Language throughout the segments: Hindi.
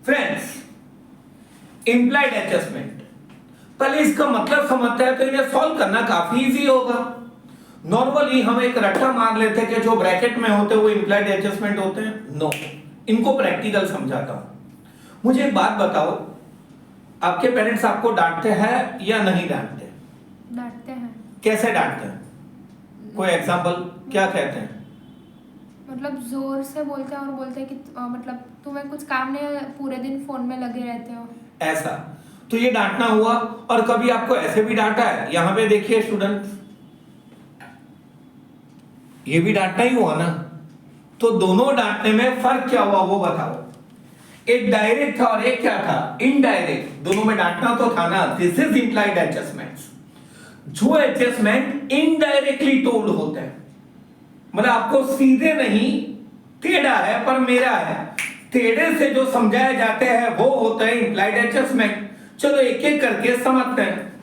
फ्रेंड्स, इंप्लाइड एडजस्टमेंट, पहले इसका मतलब समझते हैं तो इन्हें सॉल्व करना काफी इजी होगा। नॉर्मली हम एक रट्टा मार लेते हैं कि जो ब्रैकेट में होते हैं वो इंप्लाइड एडजस्टमेंट होते हैं। नो, इनको प्रैक्टिकल समझाता हूं। मुझे एक बात बताओ, आपके पेरेंट्स आपको डांटते हैं या नहीं डांटते? डांटते हैं। कैसे डांटते हैं? कोई एग्जांपल, क्या कहते हैं? मतलब जोर से बोलते हैं और बोलते हैं कि मतलब तुम्हें कुछ काम नहीं है, पूरे दिन फोन में लगे रहते हो, ऐसा। तो ये डांटना हुआ। और कभी आपको ऐसे भी डांटा है? यहां पे देखिए स्टूडेंट, ये भी डांटना ही हुआ ना। तो दोनों डांटने में फर्क क्या हुआ वो बताओ। एक डायरेक्ट था और एक क्या था? इनडायरेक्ट। दोनों में डांटना तो था ना। This is implied adjustments. जो एडजस्टमेंट इनडायरेक्टली टोल्ड होते हैं, मतलब आपको सीधे नहीं, टेढ़ा है पर मेरा है, टेढ़े से जो समझाए जाते हैं वो होते हैं इंप्लाइड एडजस्टमेंट। चलो एक एक करके समझते हैं।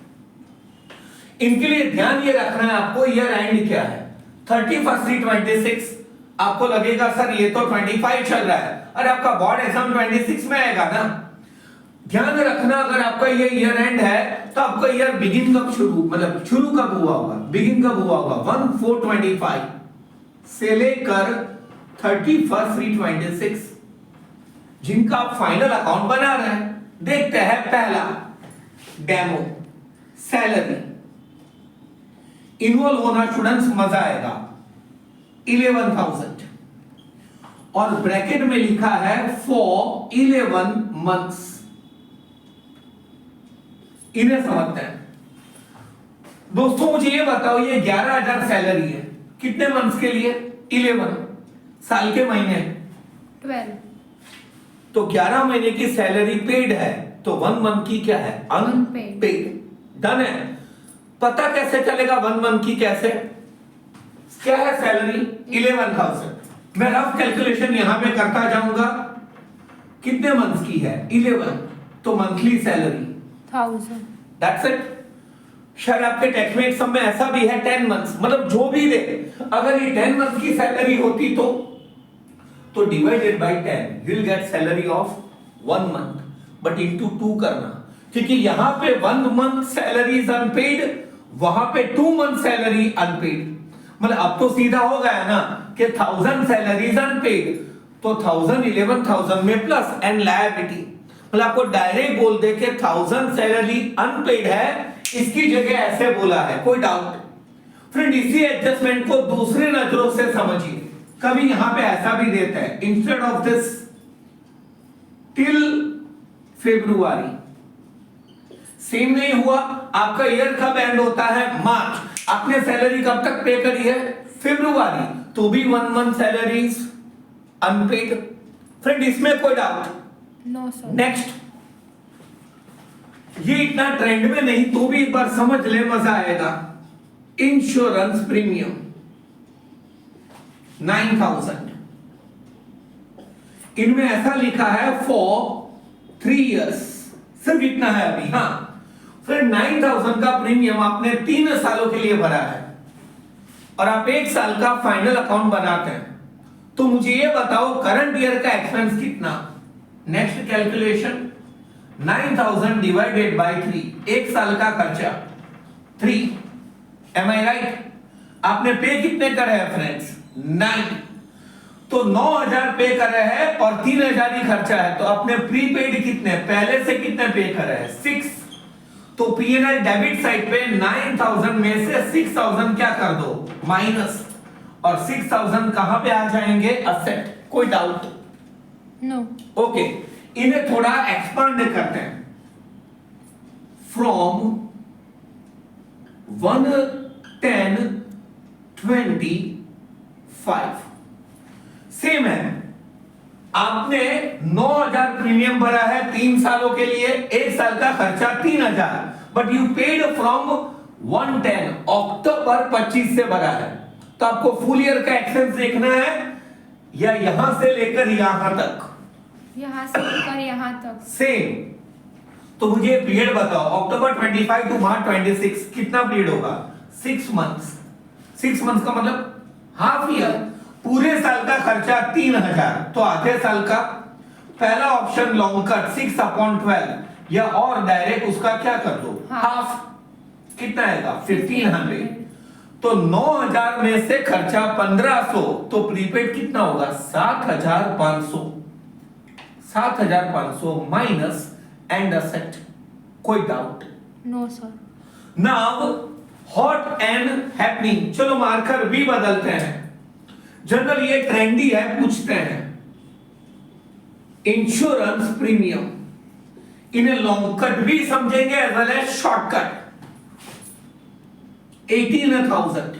इनके लिए ध्यान ये रखना है आपको, ईयर एंड क्या है? 31/26। आपको लगेगा सर ये तो 25 चल रहा है, अरे आपका बोर्ड एग्जाम 26 में आएगा ना। ध्यान रखना, अगर आपका ये ईयर एंड है तो आपका ईयर बिगिन कब शुरू, मतलब शुरू कब हुआ होगा, बिगिन कब हुआ होगा? 1/4/25 से लेकर 31/3/26, जिनका आप फाइनल अकाउंट बना रहे हैं। देखते हैं पहला डेमो, सैलरी। इन्वॉल्व होना स्टूडेंट्स, मजा आएगा। 11,000 और ब्रैकेट में लिखा है फॉर 11 मंथ्स। इन्हें समझते हैं। दोस्तों मुझे ये बताओ, ये 11,000 सैलरी है, कितने मंथ्स के लिए? 11 साल के महीने 12। तो 11 महीने की सैलरी पेड है, तो 1 मंथ की क्या है? अनपेड। डन है। पता कैसे चलेगा 1 मंथ की? कैसे? क्या है सैलरी? 11,000। मैं रफ कैलकुलेशन यहां पे करता जाऊंगा। कितने मंथ्स की है? 11, तो मंथली सैलरी 1000। That's it. शायद आपके टेक्स्ट में एक सब में ऐसा भी है 10 मंथ्स, मतलब जो भी दे, अगर ये 10 मंथ की सैलरी होती तो divided by 10 you will get salary of 1 month, but into 2 करना, क्योंकि यहां पे 1 मंथ सैलरी इज अनपेड, वहां पे 2 मंथ सैलरी अनपेड। मतलब अब तो सीधा हो गया ना कि 1000 सैलरी इज अनपेड, तो 1000 11,000 में प्लस एंड लायबिलिटी। मतलब आपको डायरेक्ट बोल दे कि 1000 सैलरी अनपेड है, इसकी जगह ऐसे बोला है। कोई डाउट? फ्रेंड, इसी एडजस्टमेंट को दूसरे नजरों से समझिए। कभी यहां पे ऐसा भी देता है, instead of this till February. Same नहीं हुआ? आपका ईयर कब एंड होता है? मार्च। आपने सैलरी कब तक पे करी है? फेब्रुआरी, तो भी 1 मंथ सैलरी अनपेड। फ्रेंड, इसमें कोई डाउट? No sir. नेक्स्ट, ये इतना ट्रेंड में नहीं तो भी एक बार समझ ले, मजा आएगा। Insurance premium 9,000। इनमें ऐसा लिखा है फॉर 3 इयर्स, सिर्फ इतना है अभी। हाँ, फिर 9,000 का प्रीमियम आपने 3 सालों के लिए भरा है और आप 1 साल का फाइनल अकाउंट बनाते हैं। तो मुझे ये बताओ करंट ईयर का एक्सपेंस कितना? नेक्स्ट कैलकुलेशन, 9,000 डिवाइडेड बाय 3, 1 साल का खर्चा 3। M I right? आपने पे कितने करे हैं फ्रेंड्स? 9। तो 9,000 पे कर रहे हैं और 3,000 ही खर्चा है, तो आपने प्रीपेड कितने पहले से कितने पे कर रहे हैं? 6। तो P&L डेबिट साइड पे 9,000 में से 6,000 क्या कर दो? माइनस। और 6,000 कहां पे आ जाएंगे? असेट। कोई डाउट? नो। ओके, इन्हें थोड़ा एक्सपांड करते हैं। फ्रॉम 110/25 सेम है। आपने 9,000 प्रीमियम भरा है 3 सालों के लिए, 1 साल का खर्चा 3,000, बट यू पेड फ्रॉम 110 अक्टूबर 25 से भरा है। तो आपको फुल ईयर का एक्सपेंस देखना है या यहां से लेकर यहां तक? यहाँ से लेकर यहाँ तक सेम। तो मुझे पीरियड बताओ, अक्टूबर 25 टू मार्च 26 कितना पीरियड होगा? 6 मंथ्स। 6 मंथ्स का मतलब हाफ ईयर। पूरे साल का खर्चा 3,000, तो आधे साल का पहला ऑप्शन लॉन्ग कट 6/12 या और डायरेक्ट उसका क्या कर दो हाफ, कितना आएगा 1500। तो 9000 में से खर्चा 1500, तो प्रीपेड कितना होगा 7500। 7500 माइनस एंड असेट, कोई doubt? No sir. Now hot and happening, चलो मार्कर भी बदलते हैं। जनरल ये ट्रेंडी है, पूछते हैं इंश्योरेंस प्रीमियम, इन्हें लॉन्ग कट भी समझेंगे as well as shortcut. 18,000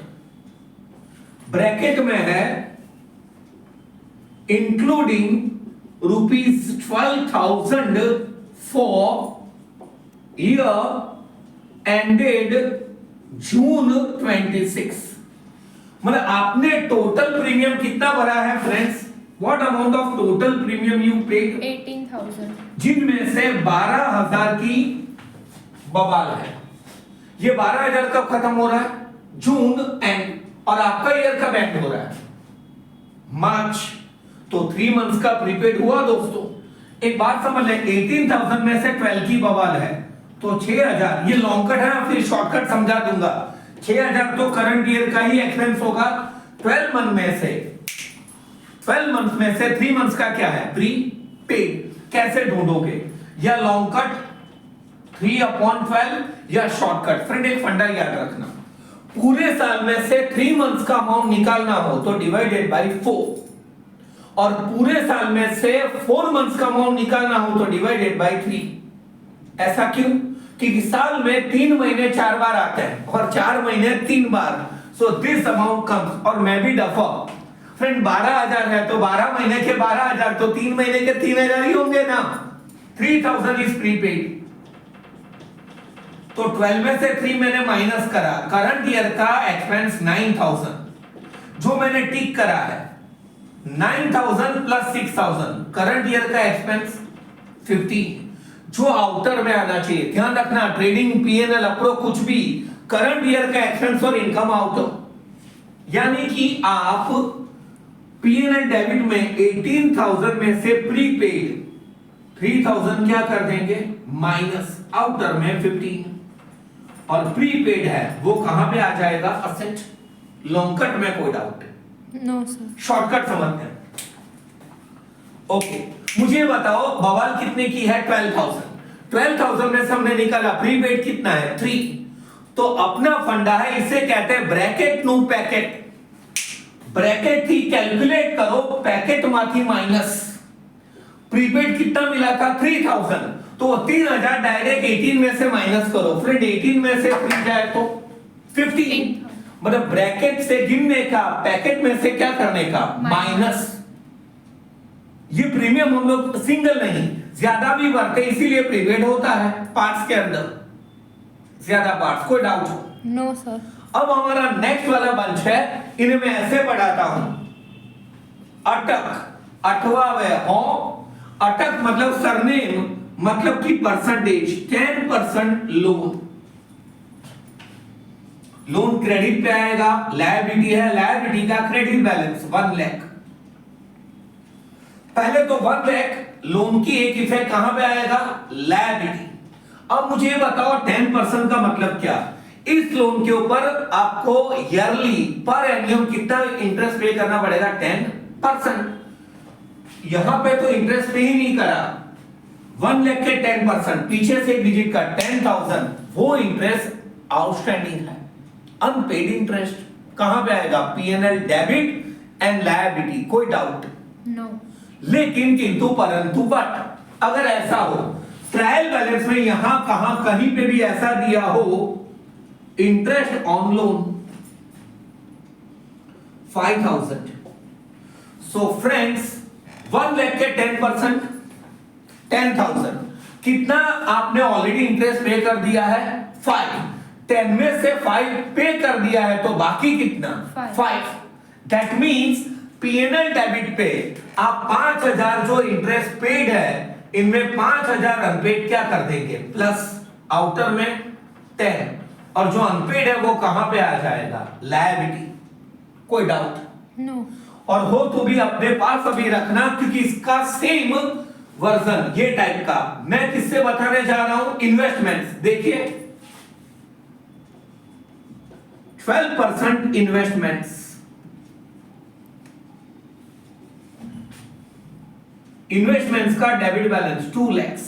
bracket में है including ₹12,000 for year ended June 26। मतलब आपने टोटल प्रीमियम कितना भरा है friends? What amount of total premium you paid? 18,000। जिनमें से 12,000 की बवाल है। ये 12,000 कब खत्म हो रहा है? जून एंड, और आपका ईयर कब एंड हो रहा है? मार्च। तो 3 मंथ्स का प्रीपेड हुआ दोस्तों। एक बात समझ लें, 18,000 में से 12 की बवाल है तो 6,000, ये लॉन्ग कट है फिर शॉर्टकट समझा दूंगा। 6,000 तो करंट ईयर का ही एक्सपेंस होगा। 12 मंथ में से 3 मंथ्स का क्या है? Pre paid. कैसे ढूंढोगे? या लॉन्ग कट 3/12 या शॉर्टकट? फ्रेंड एक फंडा याद रखना, पूरे साल में से 3 मंथ्स का अमाउंट निकालना हो तो डिवाइडेड बाय 4, और पूरे साल में से 4 मंथ्स का अमाउंट निकालना हो तो डिवाइडेड बाय 3। ऐसा क्यों? क्योंकि साल में 3 महीने 4 बार आते हैं और 4 महीने 3 बार, सो दिस अमाउंट कम्स। और मैं भी दफा फ्रेंड 12,000 है तो 12 महीने के 12,000 तो 3 महीने के 3,000 ही होंगे ना। 3,000 इज प्रीपेड। तो 12 में से 3 मैंने माइनस करा, करंट ईयर का एक्सपेंस 9,000 जो मैंने टिक करा है। 9,000 प्लस 6,000 करंट ईयर का एक्सपेंस 50 जो आउटर में आना चाहिए। ध्यान रखना, ट्रेडिंग पीएनएल अप्रो कुछ भी करंट ईयर का एक्सपेंस और इनकम आउटर, यानी कि आप पीएनएल डेबिट में 18,000 में से प्रीपेड 3,000 क्या कर देंगे माइनस, आउटर में 15, और प्रीपेड है वो कहां पे आ जाएगा? असेट। लॉन्ग कट में कोई डाउट? No sir. शॉर्टकट समझते हैं। ओके, मुझे बताओ बवाल कितने की है? 12,000। 12,000 में से हमने निकाला प्रीपेड कितना है? 3। तो अपना फंडा है, इसे कहते हैं ब्रैकेट नो पैकेट। ब्रैकेट थी, कैलकुलेट करो पैकेट माथी माइनस। प्रीपेड कितना मिला था? 3,000। तो 3,000 डायरेक्ट 18 में से माइनस करो। फ्रेंड 18 में से 3 जाए तो 15, मतलब ब्रैकेट से गिनने का, पैकेट में से क्या करने का? माइनस। ये प्रीमियम हम लोग सिंगल नहीं ज्यादा भी भरते, इसीलिए प्रीपेड होता है पार्ट्स के अंदर, ज्यादा पार्ट्स। कोई डाउट? No sir. अब हमारा नेक्स्ट वाला बंच है, इन्हें मैं ऐसे पढ़ाता हूं। अटक, अठवावे हो, अटक मतलब सरनेम, मतलब कि परसेंटेज। 10% लोन। लोन क्रेडिट पे आएगा, लायबिलिटी है, लायबिलिटी का क्रेडिट बैलेंस 1 लाख। पहले तो 1 लाख लोन की एक इफेक्ट कहां पे आएगा? लायबिलिटी। अब मुझे बताओ 10% का मतलब क्या? इस लोन के ऊपर आपको ईयरली पर एनियम कितना इंटरेस्ट पे करना पड़ेगा? 10%। यहां पे तो इंटरेस्ट पे ही नहीं करा, 1 लाख के 10%, पीछे से एक डिजिट का 10,000, वो इंटरेस्ट आउटस्टैंडिंग है, अनपेड इंटरेस्ट। कहां पे आएगा? PNL debit and liability. कोई डाउट? नो। लेकिन किंतु परंतु बट अगर ऐसा हो ट्रायल बैलेंस में यहां कहां कहीं पे भी ऐसा दिया हो interest on loan 5,000, so friends 1 lakh के 10% 10,000, कितना आपने ऑलरेडी इंटरेस्ट पे कर दिया है? 5। 10 में से 5 पे कर दिया है तो बाकी कितना? 5। दैट मींस पीएनएल डेबिट पे आप 5,000 जो इंटरेस्ट पेड है इनमें 5,000 अनपेड क्या कर देंगे? प्लस आउटर में 10, और जो अनपेड है वो कहां पे आ जाएगा? लायबिलिटी। कोई डाउट? नो। और हो तो भी अपने पास अभी रखना, क्योंकि इसका सेम वर्जन ये टाइप का। मैं किससे बताने जा रहा हूं? इन्वेस्टमेंट्स। देखिए 12% इन्वेस्टमेंट्स, इन्वेस्टमेंट्स का डेबिट बैलेंस 2 लाख।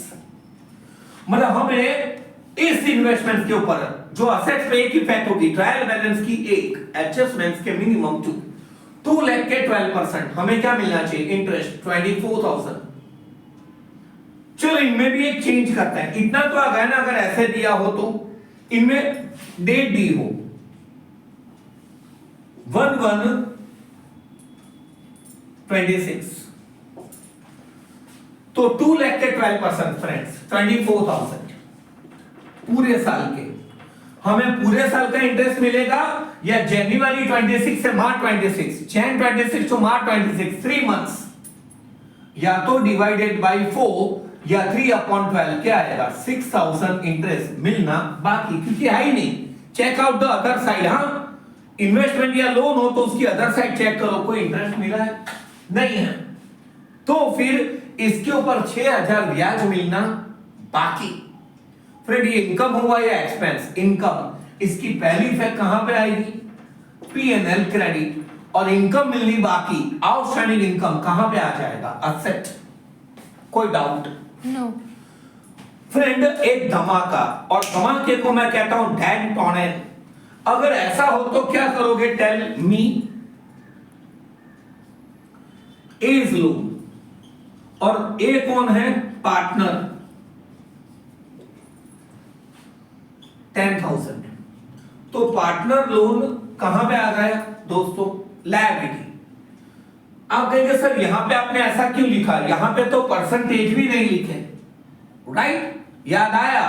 मतलब हमें इस इन्वेस्टमेंट के ऊपर जो असेट्स पे एक इफेक्ट होगी, ट्रायल बैलेंस की एक, एडजस्टमेंट्स के मिनिमम 2 लाख के 12% हमें क्या मिलना चाहिए? इंटरेस्ट 24,000। चलो इनमें भी एक चेंज करते हैं। इतना तो आ गया ना, अगर ऐसे दिया हो तो इनमें डेट दी हो 1/1/26, तो 2 लाख के 12% फ्रेंड्स 24,000 पूरे साल के। हमें पूरे साल का इंटरेस्ट मिलेगा या जनवरी 26 से मार्च 26, जैन 26 टू मार्च 26, 3 मंथ्स, या तो डिवाइडेड बाय 4 या 3/12 क्या आएगा? 6,000 इंटरेस्ट मिलना बाकी, क्योंकि है ही नहीं। Check out the other side. हाँ, इन्वेस्टमेंट या लोन हो तो उसकी अदर साइड चेक करो, कोई इंटरेस्ट मिला है? नहीं है। तो फिर इसके ऊपर 6,000 ब्याज मिलना बाकी। फ्रेंड ये इनकम हुआ या एक्सपेंस? इनकम। इसकी पहली इफेक्ट कहां पे आएगी? P&L credit. और इनकम मिलनी बाकी, आउटस्टैंडिंग इनकम कहां पे आ जाएगा? असेट। कोई डाउट? नो। फ्रेंड एक धमाका, और धमाके को मैं कहता हूं डैन टॉनेन। अगर ऐसा हो तो क्या करोगे? Tell me. A is loan और ए कौन है? पार्टनर। 10,000। तो पार्टनर लोन कहां पे आ गया दोस्तों? लायबिलिटी। आप कहेंगे सर यहां पे आपने ऐसा क्यों लिखा? यहां पे तो परसेंटेज भी नहीं लिखे, राइट? याद आया?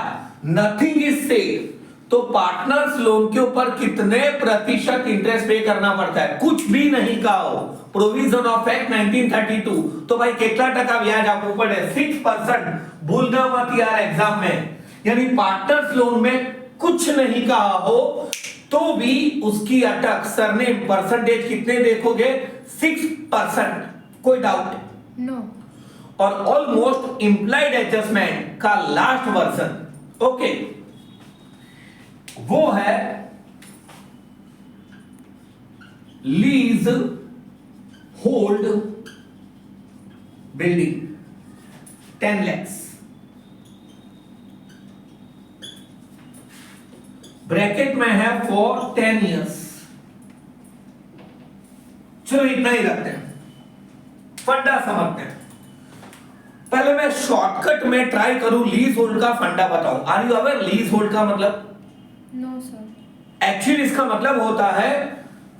Nothing is safe. तो पार्टनर्स लोन के ऊपर कितने प्रतिशत इंटरेस्ट पे करना पड़ता है? कुछ भी नहीं कहा हो। Provision of act 1932। तो भाई कितना टका ब्याज आपको पड़े? 6%। भूलना मत यार एग्जाम में। यानी पार्टनर्स लोन में कुछ नहीं कहा हो तो भी उसकी अटक सरने परसेंटेज कितने देखोगे? 6%। कोई डाउट? नो। और ऑलमोस्ट इंप्लाइड एडजस्टमेंट का लास्ट वर्जन, ओके, वो है lease hold building 10 lakhs। Bracket में है फॉर 10 years। चलो इतना ही रखते हैं, फंडा समझते हैं। पहले मैं शॉर्टकट में ट्राई करूं लीज होल्ड का फंडा बताऊं। Are you aware leasehold का मतलब? No sir. एक्चुअली इसका मतलब होता है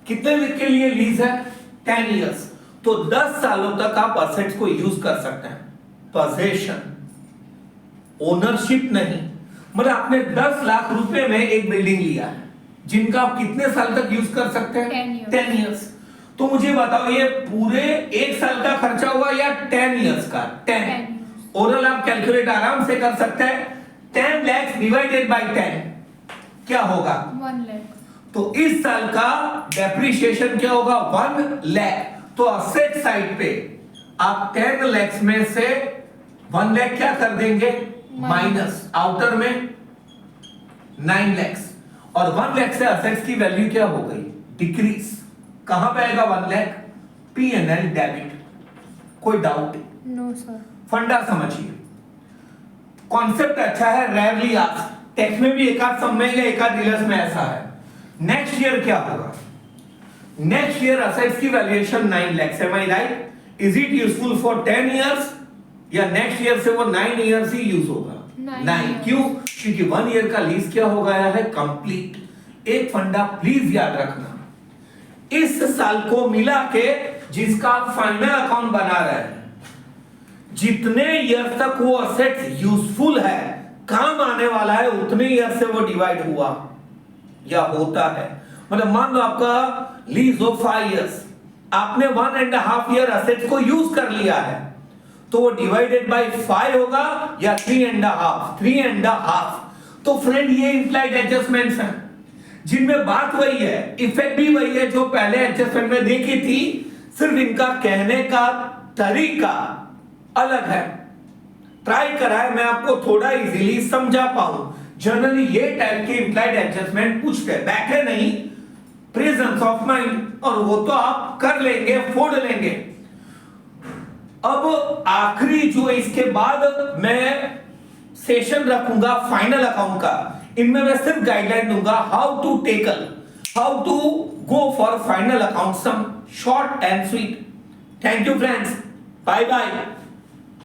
कितने के लिए लीज है? 10 years। तो 10 सालों तक आप असेट्स को यूज कर सकते हैं। पोजेशन, ओनरशिप नहीं। मतलब आपने 10 लाख रुपए में एक बिल्डिंग लिया है जिनका आप कितने साल तक यूज कर सकते हैं? 10 years। 10 years। तो मुझे बताओ ये पूरे 1 साल का खर्चा हुआ या 10 years का? 10। ओरल आप कैलकुलेट आराम से कर सकते हैं। 10 lakhs डिवाइडेड बाय 10 क्या होगा? 1 लाख। तो इस साल का डेप्रिसिएशन क्या होगा? 1 लाख। तो असेट साइड पे आप 10 lakhs में से 1 लाख क्या कर देंगे? माइनस। आउटर में 9 lakhs। और 1 लाख से असेट्स की वैल्यू क्या हो गई? डिक्रीज। कहां पे आएगा 1 लाख? P&L debit. कोई डाउट? No sir. फंडा समझिए, कॉन्सेप्ट अच्छा है, रेयरली आस्क्ड। टेक्स्ट में भी एक आध सब में या एक आध डीलर्स में ऐसा है। नेक्स्ट ईयर क्या होगा? नेक्स्ट ईयर असेट्स की valuation 9 lakhs। Am I right? Is it useful for 10 years या नेक्स्ट ईयर से वो 9 years ही यूज होगा? 9। क्यों? क्योंकि 1 ईयर का लीज क्या हो गया है? कंप्लीट। एक फंडा प्लीज याद रखना, इस साल को मिला के जिसका फाइनल अकाउंट बना रहे हैं, जितने ईयर तक वो असेट्स यूजफुल है, काम आने वाला है, उतने ईयर से वो डिवाइड हुआ या होता है। मतलब मान लो आपका लीज हो 5 years, आपने 1.5 year असेट्स को यूज कर लिया है, तो वो डिवाइडेड बाय 5 होगा या 3.5? 3.5। तो फ्रेंड ये इंप्लाइड एडजस्टमेंट्स हैं जिनमें बात वही है, इफेक्ट भी वही है जो पहले एडजस्टमेंट में देखी थी, सिर्फ इनका कहने का तरीका अलग है। ट्राई करा है, मैं आपको थोड़ा इजीली समझा पाऊं। जनरली ये टाइप के इम्प्लाइड एडजस्टमेंट पूछते हैं, बैठे नहीं, प्रेजेंस ऑफ माइंड, और वो तो आप कर लेंगे, फोड़ लेंगे। अब आखिरी जो इसके बाद मैं सेशन रखूंगा फाइनल अकाउंट का, इनमें मैं सिर्फ गाइडलाइन दूंगा how to tackle, how to go for final account, some short and sweet. Thank you friends, bye bye.